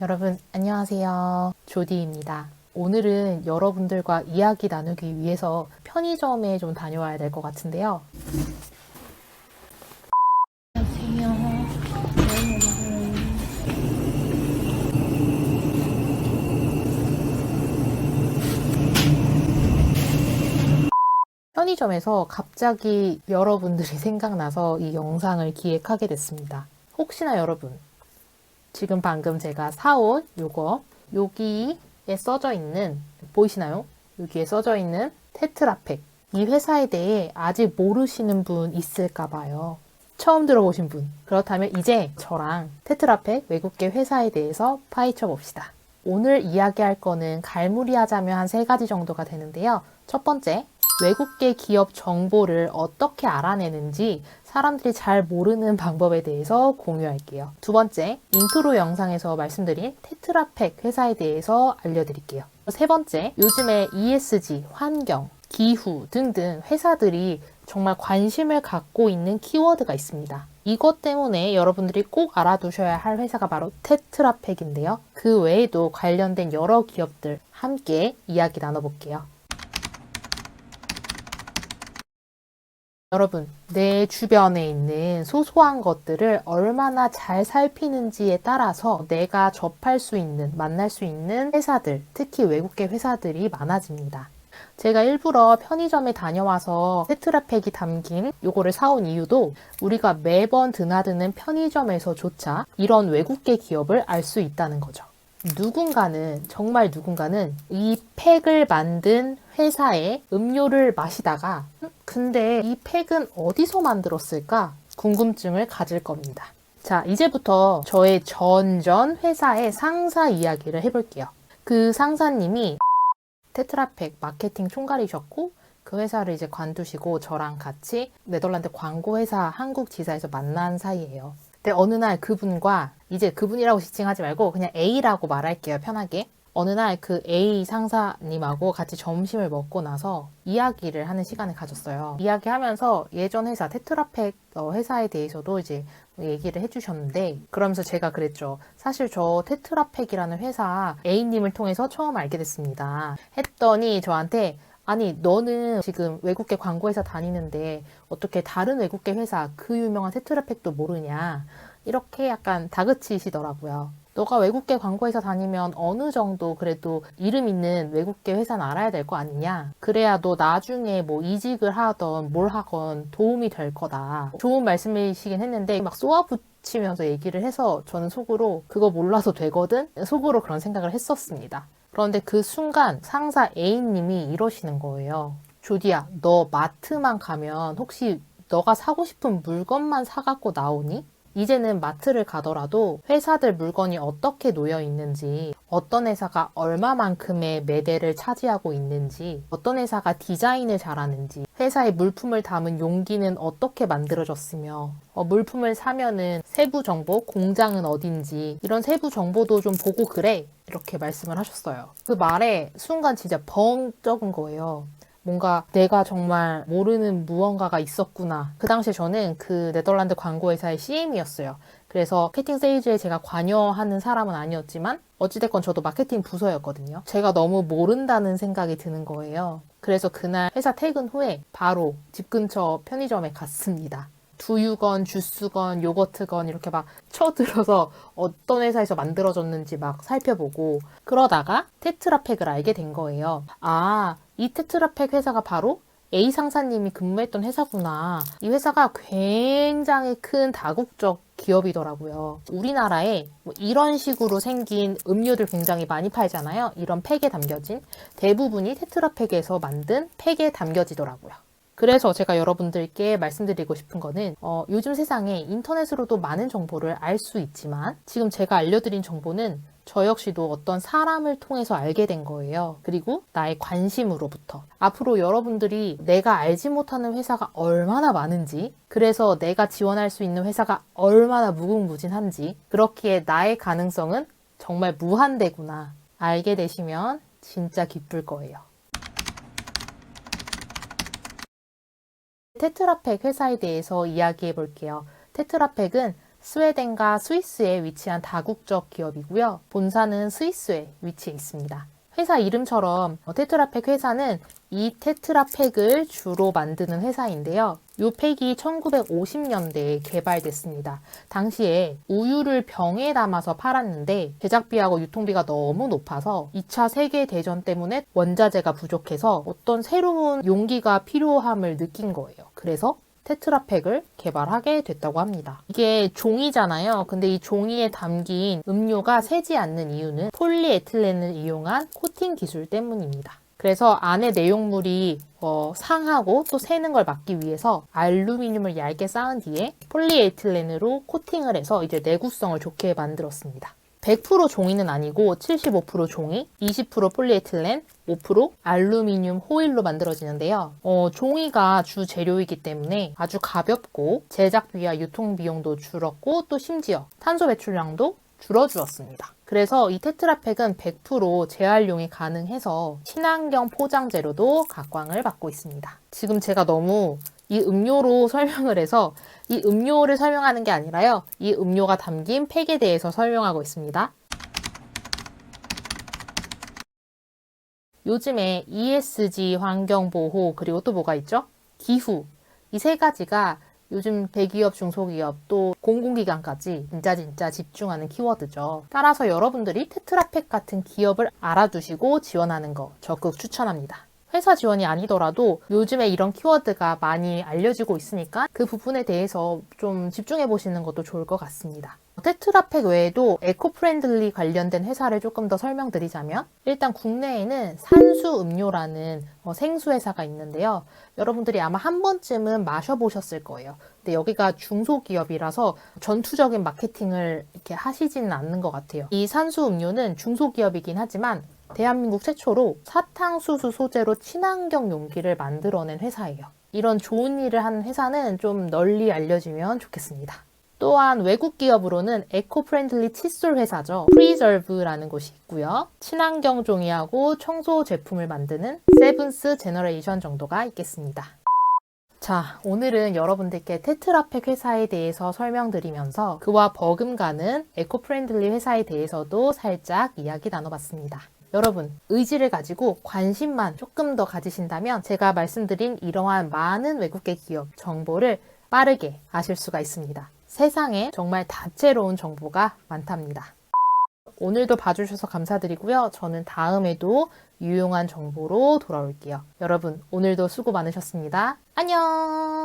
여러분, 안녕하세요. 조디입니다. 오늘은 여러분들과 이야기 나누기 위해서 편의점에 좀 다녀와야 될 것 같은데요. 편의점에서 갑자기 여러분들이 생각나서 이 영상을 기획하게 됐습니다. 혹시나 여러분, 지금 방금 제가 사온 요거, 여기에 써져 있는, 보이시나요? 여기에 써져 있는 테트라팩. 이 회사에 대해 아직 모르시는 분 있을까 봐요. 처음 들어보신 분. 그렇다면 이제 저랑 테트라팩 외국계 회사에 대해서 파헤쳐 봅시다. 오늘 이야기할 거는 갈무리하자면 한 3가지 정도가 되는데요. 첫 번째, 외국계 기업 정보를 어떻게 알아내는지 사람들이 잘 모르는 방법에 대해서 공유할게요. 두 번째, 인트로 영상에서 말씀드린 테트라팩 회사에 대해서 알려드릴게요. 세 번째, 요즘에 ESG, 환경, 기후 등등 회사들이 정말 관심을 갖고 있는 키워드가 있습니다. 이것 때문에 여러분들이 꼭 알아두셔야 할 회사가 바로 테트라팩인데요. 그 외에도 관련된 여러 기업들 함께 이야기 나눠볼게요. 여러분, 내 주변에 있는 소소한 것들을 얼마나 잘 살피는지에 따라서 내가 접할 수 있는, 만날 수 있는 회사들, 특히 외국계 회사들이 많아집니다. 제가 일부러 편의점에 다녀와서 테트라팩이 담긴 요거를 사온 이유도 우리가 매번 드나드는 편의점에서조차 이런 외국계 기업을 알 수 있다는 거죠. 누군가는, 정말 누군가는 이 팩을 만든 회사의 음료를 마시다가 근데 이 팩은 어디서 만들었을까? 궁금증을 가질 겁니다. 자, 이제부터 저의 전 회사의 상사 이야기를 해볼게요. 그 상사님이 테트라팩 마케팅 총괄이셨고 그 회사를 이제 관두시고 저랑 같이 네덜란드 광고 회사 한국 지사에서 만난 사이예요. 근데 어느 날 그분과 이제 그분이라고 지칭하지 말고 그냥 A라고 말할게요, 편하게. 어느 날 그 A 상사님하고 같이 점심을 먹고 나서 이야기를 하는 시간을 가졌어요. 이야기하면서 예전 회사 테트라팩 회사에 대해서도 이제 얘기를 해주셨는데 그러면서 제가 그랬죠. 사실 저 테트라팩이라는 회사 A님을 통해서 처음 알게 됐습니다. 했더니 저한테 아니 너는 지금 외국계 광고회사 다니는데 어떻게 다른 외국계 회사 그 유명한 테트라팩도 모르냐 이렇게 약간 다그치시더라고요. 너가 외국계 광고회사 다니면 어느 정도 그래도 이름 있는 외국계 회사는 알아야 될 거 아니냐? 그래야 너 나중에 뭐 이직을 하던 뭘 하건 도움이 될 거다. 좋은 말씀이시긴 했는데 막 쏘아붙이면서 얘기를 해서 저는 속으로 그거 몰라서 되거든? 속으로 그런 생각을 했었습니다. 그런데 그 순간 상사 A님이 이러시는 거예요. 조디야, 너 마트만 가면 혹시 너가 사고 싶은 물건만 사갖고 나오니? 이제는 마트를 가더라도 회사들 물건이 어떻게 놓여 있는지, 어떤 회사가 얼마만큼의 매대를 차지하고 있는지, 어떤 회사가 디자인을 잘하는지, 회사의 물품을 담은 용기는 어떻게 만들어졌으며, 물품을 사면은 세부 정보, 공장은 어딘지, 이런 세부 정보도 좀 보고 그래. 이렇게 말씀을 하셨어요. 그 말에 순간 진짜 벙 적은 거예요. 뭔가 내가 정말 모르는 무언가가 있었구나. 그 당시에 저는 그 네덜란드 광고회사의 CM이었어요. 그래서 마케팅 세일즈에 제가 관여하는 사람은 아니었지만 어찌됐건 저도 마케팅 부서였거든요. 제가 너무 모른다는 생각이 드는 거예요. 그래서 그날 회사 퇴근 후에 바로 집 근처 편의점에 갔습니다. 두유건, 주스건, 요거트건 이렇게 막 쳐들어서 어떤 회사에서 만들어졌는지 막 살펴보고 그러다가 테트라팩을 알게 된 거예요. 아, 이 테트라팩 회사가 바로 A 상사님이 근무했던 회사구나. 이 회사가 굉장히 큰 다국적 기업이더라고요. 우리나라에 뭐 이런 식으로 생긴 음료들 굉장히 많이 팔잖아요. 이런 팩에 담겨진 대부분이 테트라팩에서 만든 팩에 담겨지더라고요. 그래서 제가 여러분들께 말씀드리고 싶은 거는 요즘 세상에 인터넷으로도 많은 정보를 알 수 있지만 지금 제가 알려드린 정보는 저 역시도 어떤 사람을 통해서 알게 된 거예요. 그리고 나의 관심으로부터. 앞으로 여러분들이 내가 알지 못하는 회사가 얼마나 많은지, 그래서 내가 지원할 수 있는 회사가 얼마나 무궁무진한지, 그렇기에 나의 가능성은 정말 무한대구나. 알게 되시면 진짜 기쁠 거예요. 테트라팩 회사에 대해서 이야기해 볼게요. 테트라팩은 스웨덴과 스위스에 위치한 다국적 기업이고요. 본사는 스위스에 위치해 있습니다. 회사 이름처럼 테트라팩 회사는 이 테트라팩을 주로 만드는 회사인데요. 이 팩이 1950년대에 개발됐습니다. 당시에 우유를 병에 담아서 팔았는데 제작비하고 유통비가 너무 높아서 2차 세계대전 때문에 원자재가 부족해서 어떤 새로운 용기가 필요함을 느낀 거예요. 그래서 테트라팩을 개발하게 됐다고 합니다. 이게 종이잖아요. 근데 이 종이에 담긴 음료가 새지 않는 이유는 폴리에틸렌을 이용한 코팅 기술 때문입니다. 그래서 안에 내용물이 상하고 또 새는 걸 막기 위해서 알루미늄을 얇게 쌓은 뒤에 폴리에틸렌으로 코팅을 해서 이제 내구성을 좋게 만들었습니다. 100% 종이는 아니고 75% 종이, 20% 폴리에틸렌, 5% 알루미늄 호일로 만들어지는데요. 종이가 주 재료이기 때문에 아주 가볍고 제작비와 유통비용도 줄었고 또 심지어 탄소 배출량도 줄어주었습니다. 그래서 이 테트라팩은 100% 재활용이 가능해서 친환경 포장재료도 각광을 받고 있습니다. 지금 제가 너무 이 음료로 설명을 해서 이 음료를 설명하는 게 아니라요. 이 음료가 담긴 팩에 대해서 설명하고 있습니다. 요즘에 ESG 환경보호 그리고 또 뭐가 있죠? 기후 이 세 가지가 요즘 대기업, 중소기업 또 공공기관까지 진짜 집중하는 키워드죠. 따라서 여러분들이 테트라팩 같은 기업을 알아두시고 지원하는 거 적극 추천합니다. 회사 지원이 아니더라도 요즘에 이런 키워드가 많이 알려지고 있으니까 그 부분에 대해서 좀 집중해 보시는 것도 좋을 것 같습니다. 테트라팩 외에도 에코프렌들리 관련된 회사를 조금 더 설명드리자면 일단 국내에는 산수 음료라는 생수 회사가 있는데요. 여러분들이 아마 한 번쯤은 마셔보셨을 거예요. 근데 여기가 중소기업이라서 전투적인 마케팅을 이렇게 하시지는 않는 것 같아요. 이 산수 음료는 중소기업이긴 하지만 대한민국 최초로 사탕수수 소재로 친환경 용기를 만들어낸 회사예요. 이런 좋은 일을 하는 회사는 좀 널리 알려지면 좋겠습니다. 또한 외국 기업으로는 에코프렌들리 칫솔 회사죠. 프리저브라는 곳이 있고요. 친환경 종이하고 청소 제품을 만드는 세븐스 제너레이션 정도가 있겠습니다. 자, 오늘은 여러분들께 테트라팩 회사에 대해서 설명드리면서 그와 버금가는 에코프렌들리 회사에 대해서도 살짝 이야기 나눠봤습니다. 여러분, 의지를 가지고 관심만 조금 더 가지신다면 제가 말씀드린 이러한 많은 외국계 기업 정보를 빠르게 아실 수가 있습니다. 세상에 정말 다채로운 정보가 많답니다. 오늘도 봐주셔서 감사드리고요. 저는 다음에도 유용한 정보로 돌아올게요. 여러분, 오늘도 수고 많으셨습니다. 안녕!